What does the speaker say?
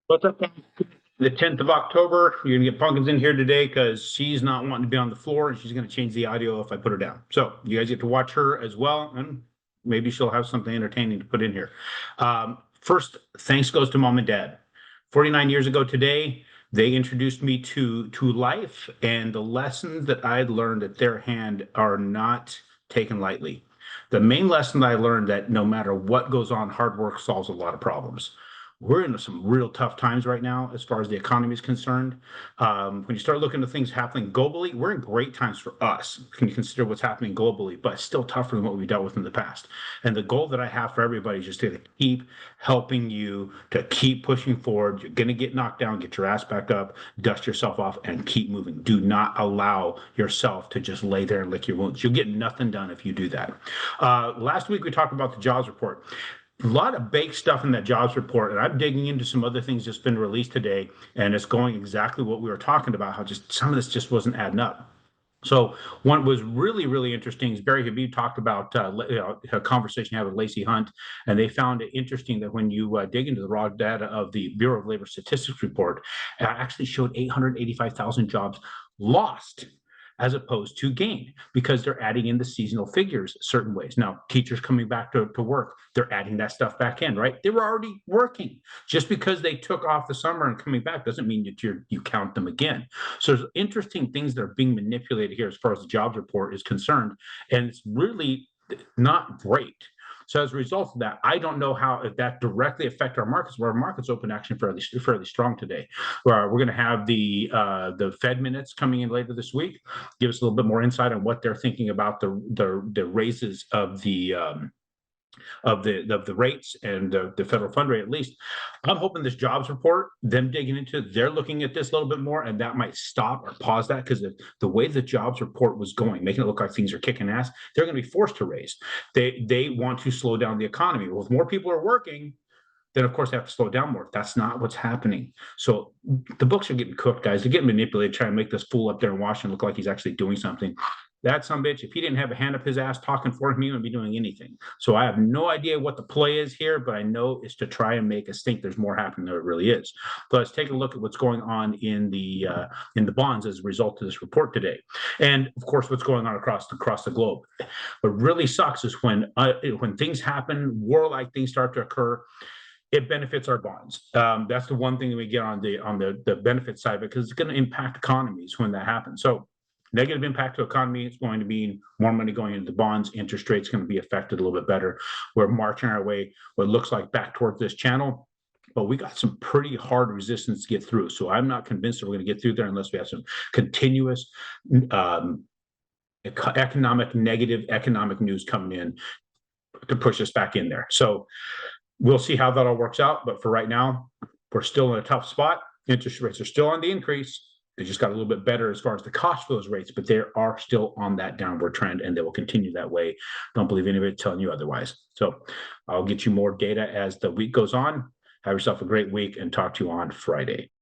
What's up, guys? The 10th of October. You're gonna get Pumpkins in here today because she's not wanting to be on the floor and she's gonna change the audio if I put her down. So you guys get to watch her as well, and maybe she'll have something entertaining to put in here. First, thanks goes to mom and dad. 49 years ago today, they introduced me to life, and the lessons that I learned at their hand are not taken lightly. The main lesson that I learned that no matter what goes on, hard work solves a lot of problems. We're in some real tough times right now as far as the economy is concerned. When you start looking at things happening globally, we're in great times for us. Can you consider what's happening globally, but it's still tougher than what we've dealt with in the past. And the goal that I have for everybody is just to keep helping you to keep pushing forward. You're going to get knocked down, get your ass back up, dust yourself off, and keep moving. Do not allow yourself to just lay there and lick your wounds. You'll get nothing done if you do that. Last week, we talked about the jobs report. A lot of baked stuff in that jobs report, and I'm digging into some other things that's been released today, and it's going exactly what we were talking about, how just some of this just wasn't adding up. So one was really interesting is Barry Habib talked about a conversation he had with Lacey Hunt, and they found it interesting that when you dig into the raw data of the Bureau of Labor Statistics report, it actually showed 885,000 jobs lost as opposed to gain, because they're adding in the seasonal figures certain ways. Now, teachers coming back to work, they're adding that stuff back in, right? They were already working. Just because they took off the summer and coming back doesn't mean that you count them again. So there's interesting things that are being manipulated here as far as the jobs report is concerned, and it's really not great. So as a result of that, I don't know how if that directly affect our markets. Where our markets open actually fairly strong today. We're going to have the Fed minutes coming in later this week. Give us a little bit more insight on what they're thinking about the raises of the rates and the federal fund rate. At least I'm hoping this jobs report, them digging into, they're looking at this a little bit more, and that might stop or pause that, because the way the jobs report was going, making it look like things are kicking ass, they're going to be forced to raise. They want to slow down the economy. Well, if more people are working, then of course they have to slow down more. That's not what's happening. So the books are getting cooked, guys. They're getting manipulated, trying to make this fool up there in Washington look like he's actually doing something. That some bitch, if he didn't have a hand up his ass talking for him, he wouldn't be doing anything. So I have no idea what the play is here, but I know it's to try and make us think there's more happening than it really is. So let's take a look at what's going on in the bonds as a result of this report today, and of course what's going on across the globe. What really sucks is when things happen, warlike things start to occur, it benefits our bonds. That's the one thing that we get on the benefit side, because it's going to impact economies when that happens. So negative impact to economy, it's going to mean more money going into the bonds. Interest rates going to be affected a little bit better. We're marching our way, what looks like, back towards this channel, but we got some pretty hard resistance to get through. So I'm not convinced that we're going to get through there unless we have some continuous negative economic news coming in to push us back in there. So we'll see how that all works out. But for right now, we're still in a tough spot. Interest rates are still on the increase. They just got a little bit better as far as the cost of those rates, but they are still on that downward trend, and they will continue that way. Don't believe anybody telling you otherwise. So I'll get you more data as the week goes on. Have yourself a great week, and talk to you on Friday.